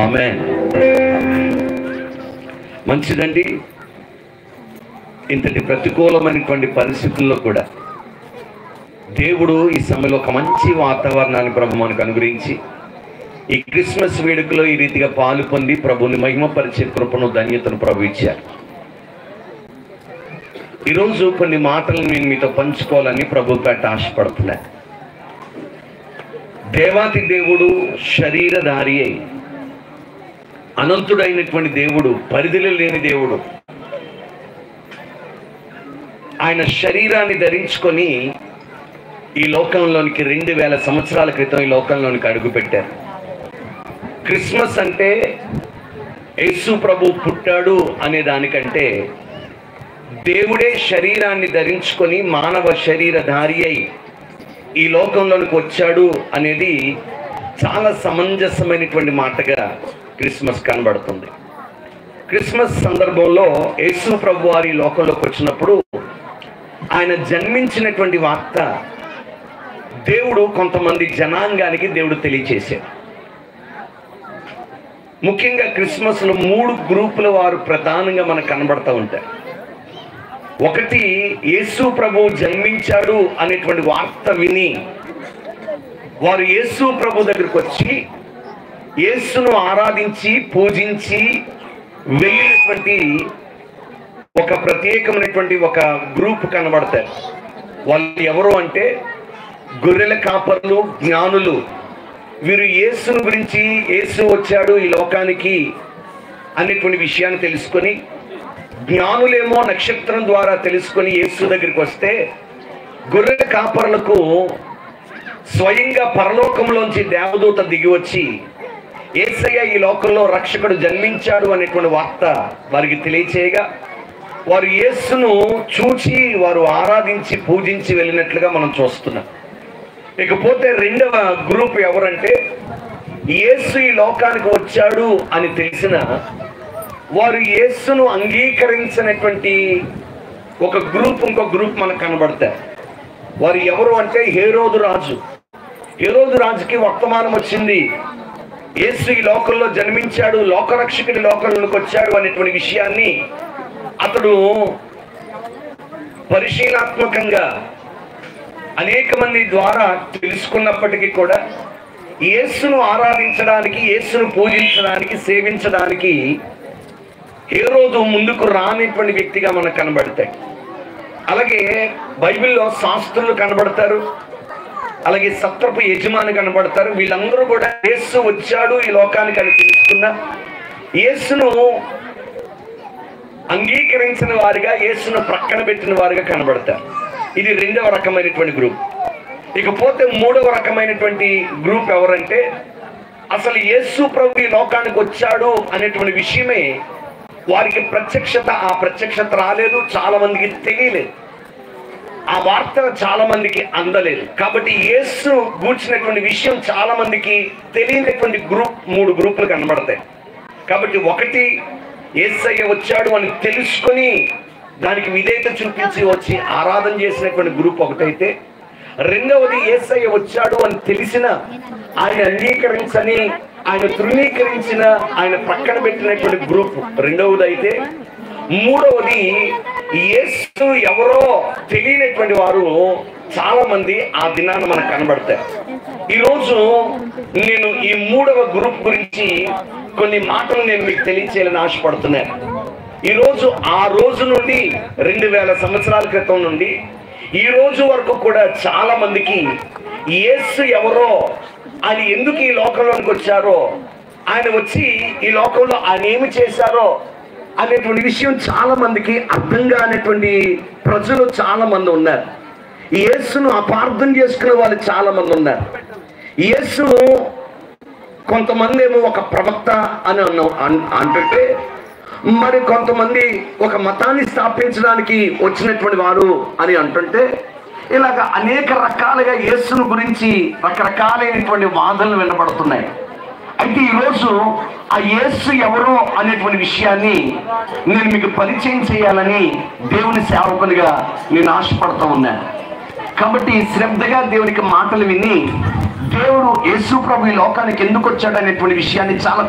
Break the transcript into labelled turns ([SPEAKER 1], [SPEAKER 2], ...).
[SPEAKER 1] ఆమేన్. మంచిదండి. ఇంతటి ప్రతికూలమైనటువంటి పరిస్థితుల్లో కూడా దేవుడు ఈ సమయంలో ఒక మంచి వాతావరణాన్ని ప్రభు మనకు అనుగ్రహించి ఈ క్రిస్మస్ వేడుకలో ఈ రీతిగా పాలు పొంది ప్రభుని మహిమపరిచే కృపను ధన్యతను ప్రభు ఇచ్చారు. ఈరోజు కొన్ని మాటలు నేను మీతో పంచుకోవాలని ప్రభు పేట ఆశపడుతున్నాను. దేవాతి దేవుడు శరీరధారి అయి అనంతుడైనటువంటి దేవుడు, పరిధిలో లేని దేవుడు, ఆయన శరీరాన్ని ధరించుకొని ఈ లోకంలోనికి 2000 సంవత్సరాల క్రితం ఈ లోకంలోనికి అడుగుపెట్టారు. క్రిస్మస్ అంటే యేసు ప్రభు పుట్టాడు అనే దానికంటే దేవుడే శరీరాన్ని ధరించుకొని మానవ శరీరధారి అయి ఈ లోకంలోనికి వచ్చాడు అనేది చాలా సమంజసమైనటువంటి మాటగా క్రిస్మస్ కనబడుతుంది. క్రిస్మస్ సందర్భంలో యేసు ప్రభు వారి లోకంలోకి వచ్చినప్పుడు ఆయన జన్మించినటువంటి వార్త దేవుడు కొంతమంది జనాంగానికి దేవుడు తెలియచేశాడు. ముఖ్యంగా క్రిస్మస్లో 3 గ్రూపుల వారు ప్రధానంగా మనకు కనబడుతూ ఉంటారు. ఒకటి, యేసు ప్రభు జన్మించాడు అనేటువంటి వార్త విని వారు యేసు ప్రభు దగ్గరికి వచ్చి యేసును ఆరాధించి పూజించి వెళ్ళినటువంటి ఒక ప్రత్యేకమైనటువంటి ఒక గ్రూప్ కనబడతారు. వాళ్ళు ఎవరు అంటే గొర్రెల కాపరులు, జ్ఞానులు. వీరు యేసును గురించి, యేసు వచ్చాడు ఈ లోకానికి అనేటువంటి విషయాన్ని తెలుసుకొని, జ్ఞానులేమో నక్షత్రం ద్వారా తెలుసుకొని యేసు దగ్గరికి వస్తే, గొర్రెల కాపరులకు స్వయంగా పరలోకంలోంచి దేవదూత దిగి వచ్చి యేసయ్య ఈ లోకంలో రక్షకుడు జన్మించాడు అనేటువంటి వార్త వారికి తెలియచేయగా వారు యేసును చూచి వారు ఆరాధించి పూజించి వెళ్ళినట్లుగా మనం చూస్తున్నాం. ఇకపోతే రెండవ గ్రూప్ ఎవరంటే యేసు ఈ లోకానికి వచ్చాడు అని తెలిసిన వారు యేసును అంగీకరించినటువంటి ఒక గ్రూప్, ఇంకో గ్రూప్ మనకు కనబడతారు. వారు ఎవరు అంటే హేరోదు రాజు. హేరోదు రాజుకి వర్తమానం వచ్చింది, యేసు ఈ లోకంలో జన్మించాడు, లోకరక్షకుడి లోకంలోకి వచ్చాడు అనేటువంటి విషయాన్ని అతడు పరిశీలనాత్మకంగా అనేక మంది ద్వారా తెలుసుకున్నప్పటికీ కూడా యేసును ఆరాధించడానికి, యేసును పూజించడానికి, సేవించడానికి హేరోదు ముందుకు రానిటువంటి వ్యక్తిగా మనకు కనబడతాయి. అలాగే బైబిల్లో శాస్త్రులు కనబడతారు, అలాగే సత్రపు యజమాని కనబడతారు. వీళ్ళందరూ కూడా యేసు వచ్చాడు ఈ లోకానికి అని తెలుసుకున్న, యేసును అంగీకరించిన వారిగా, యేసును ప్రక్కన పెట్టిన వారిగా కనబడతారు. ఇది రెండవ రకమైనటువంటి గ్రూప్. ఇకపోతే మూడవ రకమైనటువంటి గ్రూప్ ఎవరంటే అసలు యేసు ప్రభు ఈ లోకానికి వచ్చాడు అనేటువంటి విషయమే వారికి ఆ ప్రత్యక్షత రాలేదు, చాలా మందికి తెలియలేదు, ఆ వార్త చాలా మందికి అందలేదు. కాబట్టి యేసు గూర్చినటువంటి విషయం చాలా మందికి తెలియనటువంటి గ్రూప్ 3 గ్రూపులు కనబడతాయి. కాబట్టి ఒకటి, యేసయ్య వచ్చాడు అని తెలుసుకొని దానికి విధేయత చూపించి వచ్చి ఆరాధన చేసినటువంటి గ్రూప్ ఒకటైతే, రెండవది యేసయ్య వచ్చాడు అని తెలిసిన, ఆయన అంగీకరించని, ఆయన తృణీకరించిన, ఆయన పక్కన పెట్టినటువంటి గ్రూప్ రెండవది అయితే, మూడవది యేసు ఎవరో తెలియనటువంటి వారు చాలా మంది ఆ దినాన మనకు కనబడతారు. ఈరోజు నేను ఈ మూడవ గ్రూప్ గురించి కొన్ని మాటలు నేను మీకు తెలియచేయాలని ఆశపడుతున్నాను. ఈరోజు ఆ రోజు నుండి 2000 సంవత్సరాల క్రితం నుండి ఈ రోజు వరకు కూడా చాలా మందికి యేసు ఎవరో, ఆయన ఎందుకు ఈ లోకంలోనికి వచ్చారో, ఆయన వచ్చి ఈ లోకంలో ఆయన ఏమి చేశారో అనేటువంటి విషయం చాలా మందికి అర్థం కానటువంటి ప్రజలు చాలా మంది ఉన్నారు. యేసును అపార్థం చేసుకునే వాళ్ళు చాలా మంది ఉన్నారు. యేసును కొంతమంది ఏమో ఒక ప్రవక్త అని అంటుంటే, మరి కొంతమంది ఒక మతాన్ని స్థాపించడానికి వచ్చినటువంటి వారు అని అంటుంటే, ఇలాగ అనేక రకాలుగా యేసును గురించి రకరకాలైనటువంటి వాదనలు వినబడుతున్నాయి. అయితే ఈరోజు ఆ యేసు ఎవరో అనేటువంటి విషయాన్ని నేను మీకు పరిచయం చేయాలని దేవుని సేవకునిగా నేను ఆశపడుతూ ఉన్నాను. కాబట్టి శ్రద్ధగా దేవునికి మాటలు విని దేవుడు యేసు ప్రభు ఈ లోకానికి ఎందుకు వచ్చాడు అనేటువంటి విషయాన్ని చాలా